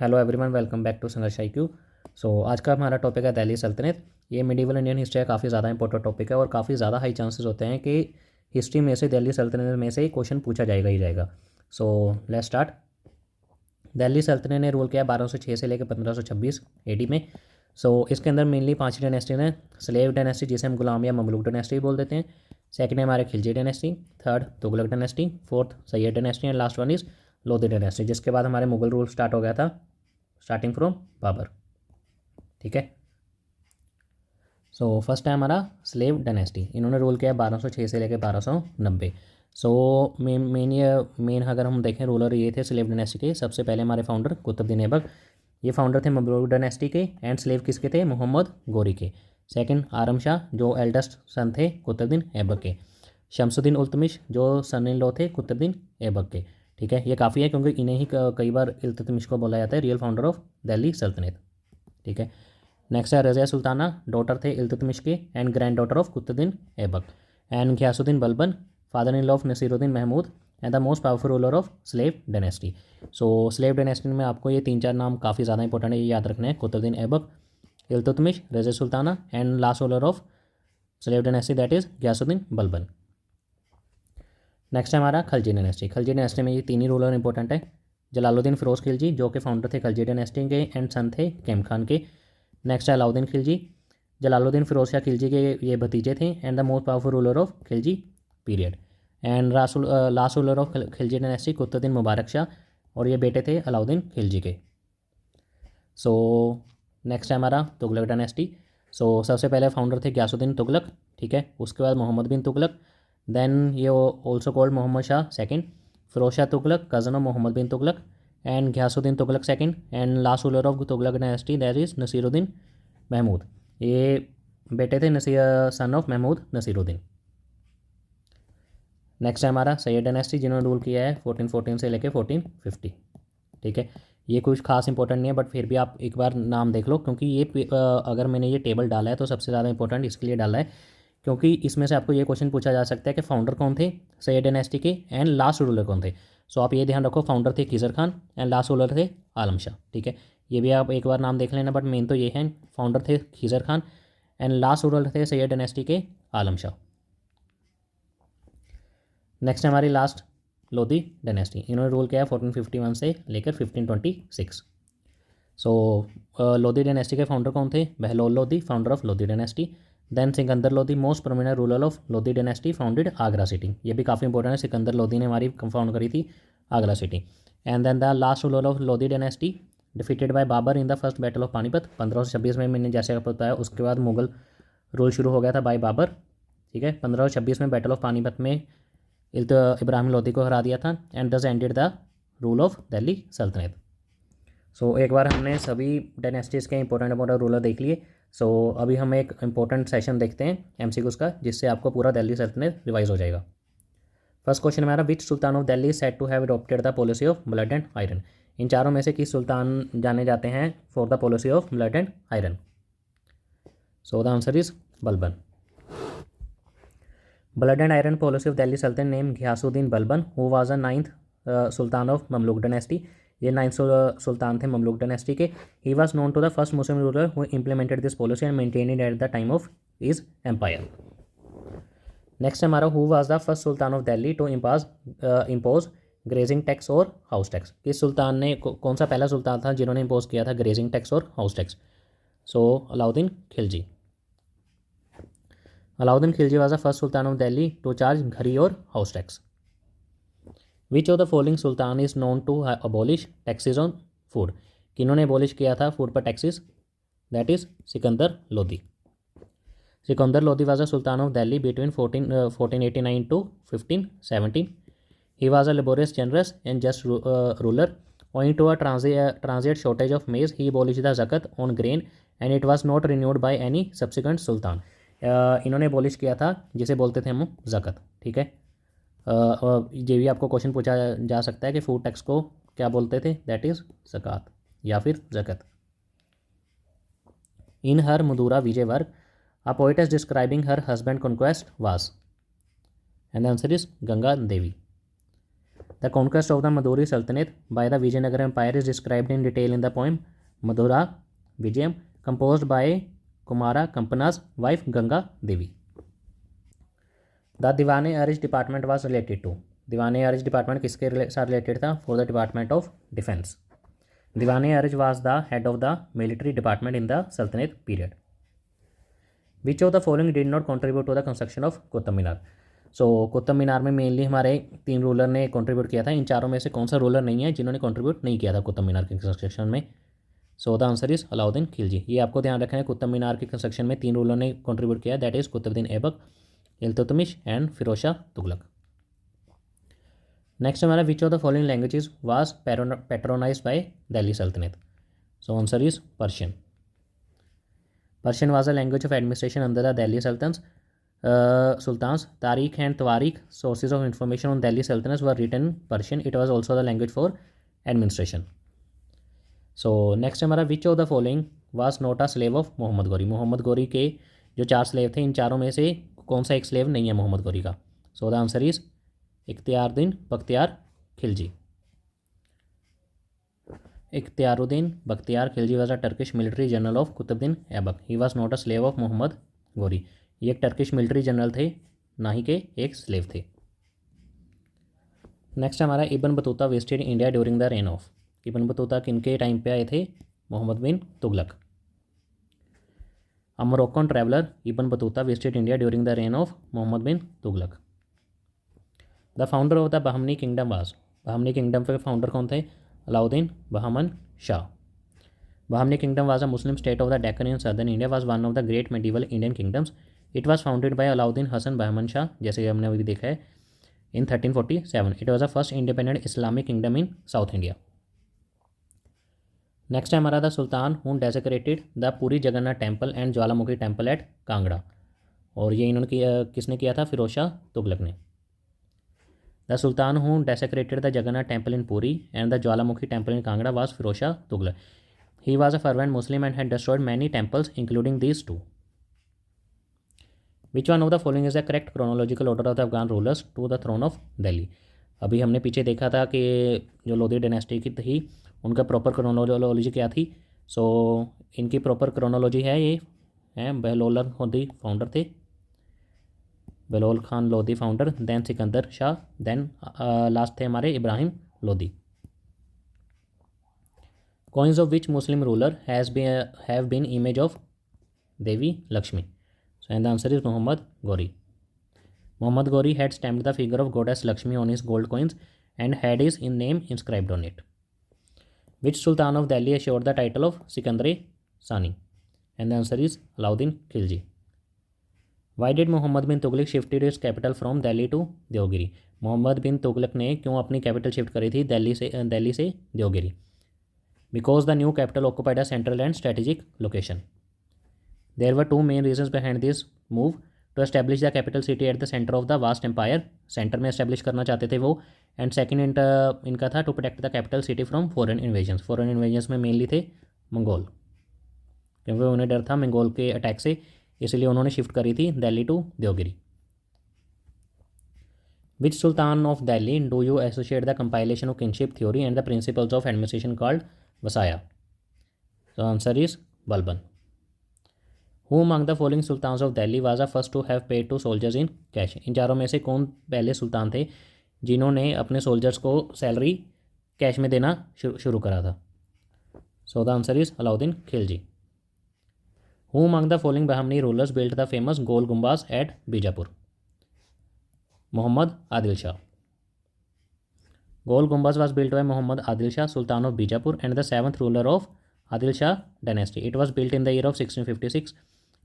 Hello everyone, welcome back to Sangharsh IQ। आज का हमारा टॉपिक है दिल्ली सल्तनत। ये मिडिवल इंडियन हिस्ट्री का काफ़ी ज़्यादा इंपॉर्टेंट टॉपिक है और काफ़ी ज़्यादा हाई चांसेस होते हैं कि हिस्ट्री में से दिल्ली सल्तनत में से क्वेश्चन पूछा जाएगा ही जाएगा। Let's start. दिल्ली सल्तनत ने रूल किया 1206 से लेकर 1526 AD में। इसके अंदर मेनली 5 डायनेस्टी हैं। स्लेव डायनेस्टी, जिसे हम गुलाम या ममलूक डायनेस्टी बोल देते हैं। सेकंड है हमारे Khilji dynasty. Third Tughlaq dynasty. Fourth Syed dynasty and last one is Lodhi dynasty, जिसके बाद हमारे मुगल रूल स्टार्ट हो गया था, स्टार्टिंग फ्रॉम बाबर। ठीक है। फर्स्ट है हमारा स्लेव डायनेस्टी। इन्होंने रूल किया 1206 से लेकर 1290। मेन अगर हम देखें रूलर ये थे स्लेव डायनेस्टी के। सबसे पहले हमारे फाउंडर कुतुबुद्दीन ऐबक, ये फाउंडर थे ममलूक डायनेस्टी के। एंड स्लेव किसके थे? मोहम्मद गोरी के। सेकंड आरम शाह, जो एल्डेस्ट सन थे कुतुबुद्दीन ऐबक के। शमसुद्दीन उल्तमिश, जो सन इन लॉ थे कुतुबुद्दीन ऐबक के। ठीक है, ये काफ़ी है क्योंकि इन्हें ही कई बार इल्तुतमिश को बोला जाता है रियल फाउंडर ऑफ दिल्ली सल्तनत। ठीक है। नेक्स्ट है रज़िया सुल्ताना, डॉटर थे इल्तुतमिश के and granddaughter of Qutubuddin Aibak. And Ghiyasuddin Balban, father in law of Nasiruddin Mahmud and the most powerful ruler of slave dynasty. Slave dynasty में आपको ये 3-4 नाम काफ़ी ज़्यादा इंपॉर्टेंट है, ये याद रखना है। Qutubuddin Aibak, Iltutmish, Razia Sultana and last ruler of slave dynasty that is Ghiyasuddin Balban. Next है हमारा खलजी डायनेस्टी। खलजी डायनेस्टी में ये 3 ही रूलर इंपॉर्टेंट है। जलालुद्दीन फिरोज़ खिलजी, जो कि फाउंडर थे खलजी डायनेस्टी के एंड सन थे कैम खान के। नेक्स्ट है अलाउद्दीन खिलजी। जलालुद्दीन फिरोज शाह खिलजी के ये भतीजे थे and the most powerful ruler of Khilji period. And last ruler of Khilji dynasty Qutbuddin Mubarak Shah, और ये बेटे थे अलाउद्दीन खिलजी के। नेक्स्ट है हमारा तुगलक डायनेस्टी। सबसे पहले फाउंडर थे घियासुद्दीन तुगलक। ठीक है। उसके बाद मोहम्मद बिन तुगलक, देन ये also called Muhammad Shah second, Firoz Shah Tughlaq cousin of Muhammad bin Tughlaq, and Ghiyasuddin Tughlaq second, and last ruler of Tughlaq dynasty that is Nasiruddin Mahmud. ये बेटे थे son of Mahmud Nasiruddin. Next है हमारा सैयद डायनेस्टी, जिन्होंने रूल किया है 1414 से लेकर 1450। ठीक है। ये कुछ खास इंपॉर्टेंट नहीं है, बट फिर भी आप एक बार नाम देख लो, क्योंकि ये अगर मैंने ये टेबल डाला है तो सबसे ज़्यादा इंपॉर्टेंट इसके लिए डाला है क्योंकि इसमें से आपको ये क्वेश्चन पूछा जा सकता है कि फाउंडर कौन थे सैयद डायनेस्टी के एंड लास्ट रूलर कौन थे। आप ये ध्यान रखो, फाउंडर थे Khizr Khan and last ruler थे आलम शाह। ठीक है, ये भी आप एक बार नाम देख लेना, बट मेन तो ये है, फाउंडर थे Khizr Khan and last ruler थे सैयद डायनेस्टी के आलम शाह। नेक्स्ट हमारी लास्ट लोधी डायनेस्टी। इन्होंने रूल किया 1451 से लेकर 1526। लोधी डायनेस्टी के फाउंडर कौन थे? Bahlol Lodi, founder of Lodi dynasty. Then Sikandar Lodi, most prominent ruler of Lodi dynasty, founded Agra city. ये भी काफ़ी इंपॉर्टेंट है, सिकंदर लोधी ने हमारी फाउंड करी थी Agra city. And then the last ruler of Lodi dynasty defeated by Babur in the first battle of Panipat 1526 में। मैंने जैसे आपको बताया, उसके बाद मुगल रूल शुरू हो गया था बाय बाबर। ठीक है, 1526 में बैटल ऑफ पानीपत में इब्राहिम लोधी को हरा दिया था एंड दस ended the rule of Delhi सल्तनत। एक बार हमने सभी डायनेस्टीज़ के इंपॉर्टेंट रूलर देख लिए। अभी हम एक इंपॉर्टेंट सेशन देखते हैं MCQs का, जिससे आपको पूरा दिल्ली सल्तनत रिवाइज हो जाएगा। फर्स्ट क्वेश्चन हमारा, which sultan of Delhi said to have adopted the policy of blood and iron. इन चारों में से किस सुल्तान जाने जाते हैं for the policy of blood and iron? The answer is Balban. Blood and iron policy of Delhi Sultanate name Ghiyasuddin Balban, who was the 9th sultan of Mamluk dynasty. ये 9th सुल्तान थे ममलूक डायनेस्टी के। He was known to the first Muslim ruler who implemented this policy and maintain it at the time of his empire. Next हमारा, who was the first sultan of Delhi to impose grazing tax और house tax. किस सुल्तान ने, कौन सा पहला सुल्तान था जिन्होंने इम्पोज किया था ग्रेजिंग टैक्स और house tax? Alauddin Khilji. Alauddin Khilji was the first sultan of Delhi to charge घरी और house tax. Which of the following sultan is known to abolish taxes on food. किन्होंने अबॉलिश किया था फूड पर taxes? That is Sikandar Lodi. Sikandar Lodi was the sultan of Delhi between 1489 to 1517। He was a laborious, generous and just ruler. Owing to a transient shortage of maize, he abolished the zakat on grain and it was not renewed by any subsequent sultan। इन्होंने abolish किया था जिसे बोलते थे हम ज़कत। ठीक है, ये भी आपको क्वेश्चन पूछा जा सकता है कि फूड टैक्स को क्या बोलते थे? दैट इज़ ज़कात या फिर ज़कत। इन हर मधुरा विजय वर्ग, a poetess describing her husband conquest was, and the answer is Ganga Devi. The conquest of the Madurai Sultanate by the Vijayanagara empire is described in detail in the poem Madhura Vijayam composed by Kumara Kampana's wife Ganga Devi. The Diwan-i Arz department was related to, Diwan-i Arz department किसके साथ related था? For the department of defence. Diwan-i Arz was the head of the military department in the सल्तनत period. Which of the following did not contribute to the construction of Qutub Minar. So Qutub Minar में mainly हमारे 3 ruler ने contribute किया था, इन चारों में से कौन सा रूलर नहीं है जिन्होंने कंट्रीब्यूट नहीं किया था कुतुब मीनार के कंस्ट्रक्शन में? सो the answer is Alauddin Khilji. ये आपको ध्यान रखना है, कुतुब मीनार के कंस्ट्रक्शन में 3 रूलर ने कंट्रीब्यूट किया, that is Qutbuddin Aibak, Iltutmish and Firoz Shah Tughlaq. Next हमारा which of the following languages was patronized by Delhi Sultanate. So answer is Persian. Persian was a language of administration under the Delhi sultans. Tariq and Tawariq, sources of information on Delhi Sultanates, were written in Persian. It was also the language for administration. So next हमारा which of the following was not a slave of Muhammad Ghori. Muhammad Ghori के जो 4 slave थे, इन चारों में से कौन सा एक स्लेव नहीं है मोहम्मद गौरी का? So the answer is Ikhtiyaruddin Bakhtiyar Khilji. Ikhtiyaruddin Bakhtiyar Khilji was a Turkish military general of Qutubuddin Aibak. He was not a slave of Muhammad Ghori. ये एक टर्किश मिलिट्री जनरल थे, ना ही के एक स्लेव थे। नेक्स्ट हमारा Ibn Battuta visited India during the reign of. Ibn Battuta किनके time पे आए थे? Muhammad bin Tughlaq. A Moroccan traveller Ibn Battuta visited India during the reign of Muhammad bin Tughlaq. The founder of the Bahmani kingdom was. Bahmani kingdom के founder कौन थे? Alauddin Bahman Shah. Bahmani kingdom was a Muslim state of the Deccan in southern India, was one of the great medieval Indian kingdoms. It was founded by Alauddin Hasan Bahman Shah, जैसे हमने अभी देखा है, in 1347। It was the first independent Islamic kingdom in South India. Next है हमारा the sultan who desecrated the Puri Jagannath temple and Jwalamukhi temple at Kangra, और ये इन्होंने किसने किया था? फिरोज शाह तुगलक ने। The sultan who desecrated the Jagannath temple in Puri and the Jwalamukhi temple in Kangra was Firoz Shah Tughlaq. He was a fervent Muslim and had destroyed many temples including these 2। Which one of the following is the correct chronological order of the Afghan rulers to the throne of Delhi. अभी हमने पीछे देखा था कि जो Lodhi dynasty की थी उनका प्रॉपर क्रोनोलॉजी क्या थी। सो इनकी प्रॉपर क्रोनोलॉजी है, ये हैं बहलोल लोधी फाउंडर थे, Bahlol Khan Lodi founder, then Sikandar Shah, then last थे हमारे Ibrahim Lodi. Coins of which Muslim ruler have been image of Devi Lakshmi. And the answer is Muhammad Ghori. Muhammad Ghori had stamped the figure of goddess Lakshmi on his gold coins and had his name inscribed on it. Which Sultan of Delhi assured the title of Sikandar Sani? And the answer is Alauddin Khilji. Why did Muhammad bin Tughlaq shifted his capital from Delhi to Deogiri? Muhammad bin Tughlaq ने क्यों अपनी capital shift करी थी दिल्ली से Deogiri? Because the new capital occupied a central and strategic location. There were 2 main reasons behind this move. To establish the capital city at the center of the vast empire, centre में establish करना चाहते थे वो, and second इनका था to protect the capital city from foreign invasions. Foreign invasions में mainly थे Mongol, क्योंकि उन्हें डर था मंगोल के अटैक से, इसलिए उन्होंने शिफ्ट करी थी Delhi to Deogiri. Which sultan of Delhi do you associate the compilation of kinship theory and the principles of administration called Wasaya? So answer is Balban. Who among the following sultans of Delhi was the first to have paid to soldiers in cash? इन चारों में से कौन पहले सुल्तान थे जिन्होंने अपने soldiers को salary cash में देना शुरू करा था? So the answer is Alauddin Khilji. Who among the following Bahmani rulers built the famous Gol Gumbaz at Bijapur? Muhammad Adil Shah. Gol Gumbaz was built by Muhammad Adil Shah, Sultan of Bijapur, and the 7th ruler of Adil Shah dynasty. It was built in the year of 1656.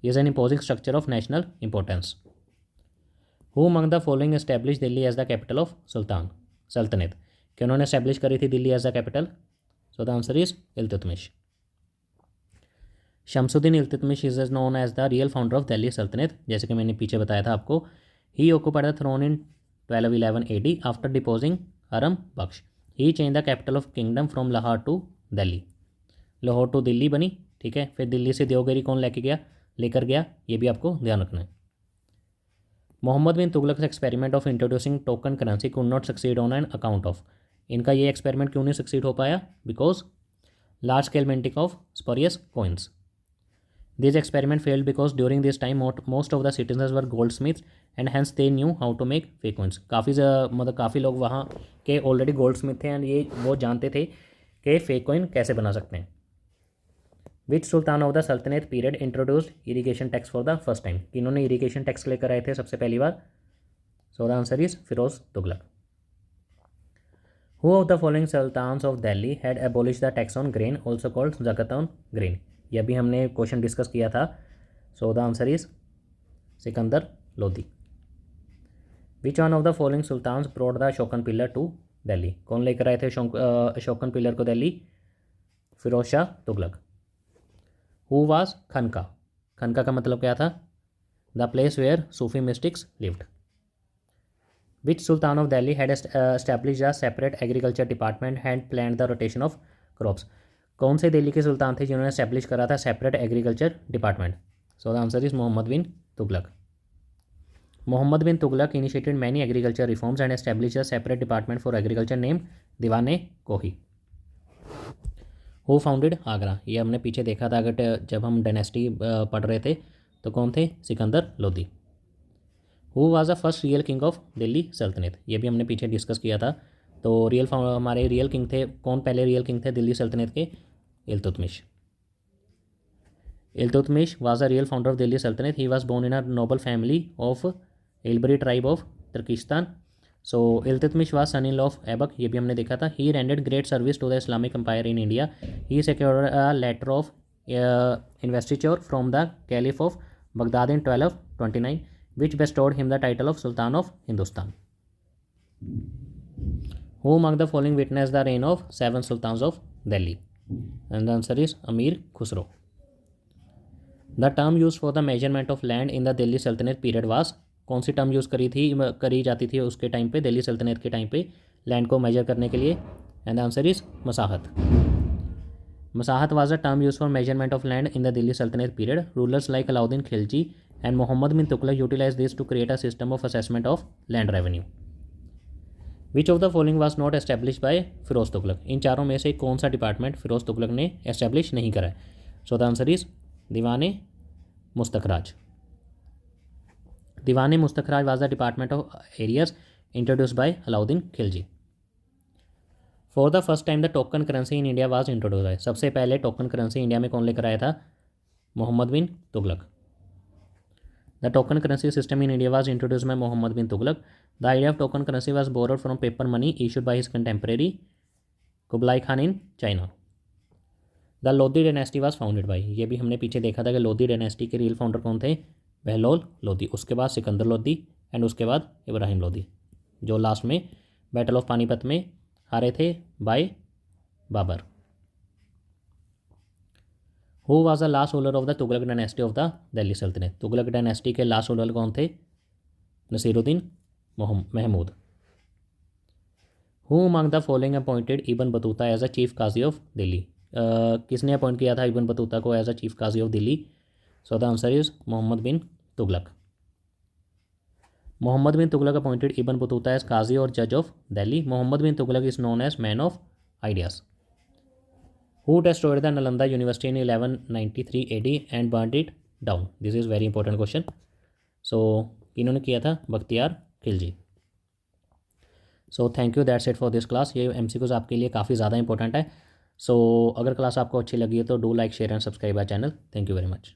It is an imposing structure of national importance. Who among the following established Delhi as the capital of Sultanate? कि उन्होंने establish करी थी Delhi as the capital? So the answer is Iltutmish. Shamsuddin Iltutmish is known as the real founder of Delhi Saltanat, जैसे कि मैंने पीछे बताया था आपको। He occupied the throne in 1211 AD after deposing हरम बख्श। He change the capital of kingdom from Lahore to Delhi. Lahore to Delhi बनी, ठीक है, फिर दिल्ली से देवगिरी कौन लेकर गया, ये भी आपको ध्यान रखना है। Muhammad bin Tughlaq experiment of introducing token currency could not succeed on an account of, इनका ये एक्सपेरिमेंट क्यों नहीं सक्सीड हो पाया? Because large scale minting of spurious coins. This experiment failed because during this time most of the citizens were goldsmiths and hence they knew how to make fake coins. काफ़ी लोग वहाँ के already gold Smith थे and ये वो जानते थे कि फेक कॉइन कैसे बना सकते हैं. विच सुल्तान ऑफ द सल्तनत period introduced irrigation tax for the first time, इन्होंने इरीगेशन टैक्स लेकर आए थे सबसे पहली बार? So the answer is Firoz Tughlaq. Who of the following sultans of Delhi had abolished the tax on grain also called zakat on grain? ये भी हमने क्वेश्चन डिस्कस किया था. So the answer is Sikandar Lodhi. Which one of the following sultans brought the Ashokan pillar to Delhi, कौन लेकर आए थे Ashokan pillar को दिल्ली? फिरोज शाह तुगलक. हु वाज खनका, खनका का मतलब क्या था? The place where Sufi mystics lived. Which Sultan of Delhi had established a separate agriculture department and planned the rotation of crops? कौन से दिल्ली के सुल्तान थे जिन्होंने एस्टैब्लिश करा था separate agriculture department? So the answer is Mohammad bin Tughlaq. Mohammad bin Tughlaq initiated many agriculture reforms and establish a separate department for agriculture named Diwan-i Kohi. Who founded Agra, ये हमने पीछे देखा था अगर जब हम डायनेस्टी पढ़ रहे थे तो कौन थे? Sikandar Lodhi. Who was the first real king of Delhi सल्तनत, ये भी हमने पीछे डिस्कस किया था. तो हमारे रियल किंग थे, कौन पहले रियल किंग थे दिल्ली सल्तनत के? Iltutmish. Iltutmish was the real founder of Delhi Saltanat. He was born in a noble family of Ilbari tribe of Turkistan. So Iltutmish was son in law of Aibak, ये भी हमने देखा था. He rendered great service to the Islamic empire in India. He secured a letter of investiture from the caliph of Baghdad in 1229, which bestowed him the title of Sultan of Hindustan. Who among the following witnessed the reign of 7 sultans of Delhi? And the answer is Amir Khusro. The term used for the measurement of land in the Delhi Sultanate period was, कौन सी term use करी जाती थी उसके time पे, दिल्ली सल्तनत के time पे land को major करने के लिए? And the answer is masahat. Masahat was a term use for measurement of land in the Delhi Saltanat period. Rulers like Alauddin Khilji and Muhammad bin Tughlaq utilized this to create a system of assessment of land revenue. Which of the following was not established by Firoz Tughlaq, इन चारों में से कौन सा department Firoz Tughlaq ने establish नहीं करा है? सो the answer is Diwane Mustakhraj. Diwane Mustakhraj was the department of arrears introduced by Alauddin Khilji. For the first time the token currency in India was introduce है, सबसे पहले टोकन करेंसी इंडिया में कौन लेकर आया था? Mohammad bin Tughlaq. The token currency system in India was introduced by Muhammad bin Tughlaq. The idea of token currency was borrowed from paper money issued by his contemporary Kublai Khan in China. The Lodi dynasty was founded by, ये भी हमने पीछे देखा था कि Lodhi dynasty के real founder कौन थे? बहलोल लोधी. उसके बाद सिकंदर लोधी एंड उसके बाद इब्राहिम लोधी, जो लास्ट में बैटल ऑफ पानीपत में हारे थे by Babur. Who was the last ruler of the Tughlaq dynasty of the Delhi Saltanat, Tughlaq dynasty के लास्ट रूलर कौन थे? Nasiruddin Mahmud. Who among the following appointed Ibn Battuta as a chief qazi of Delhi, किसने अपॉइंट किया था इबन बतूता को as a chief qazi of Delhi? So the answer is Mohammad bin Tughlaq. Mohammad bin Tughlaq appointed Ibn Battuta as qazi और जज of Delhi. Mohammad bin Tughlaq is known as man of ideas. Who destroyed the Nalanda University in 1193 AD and burned it down? This is very important question. So इन्होंने किया था Bakhtiyar Khilji. So thank you, that's it for this class. ये MCQs आपके लिए काफ़ी ज़्यादा important है. सो अगर क्लास आपको अच्छी लगी है तो do like share and subscribe our channel. Thank you very much.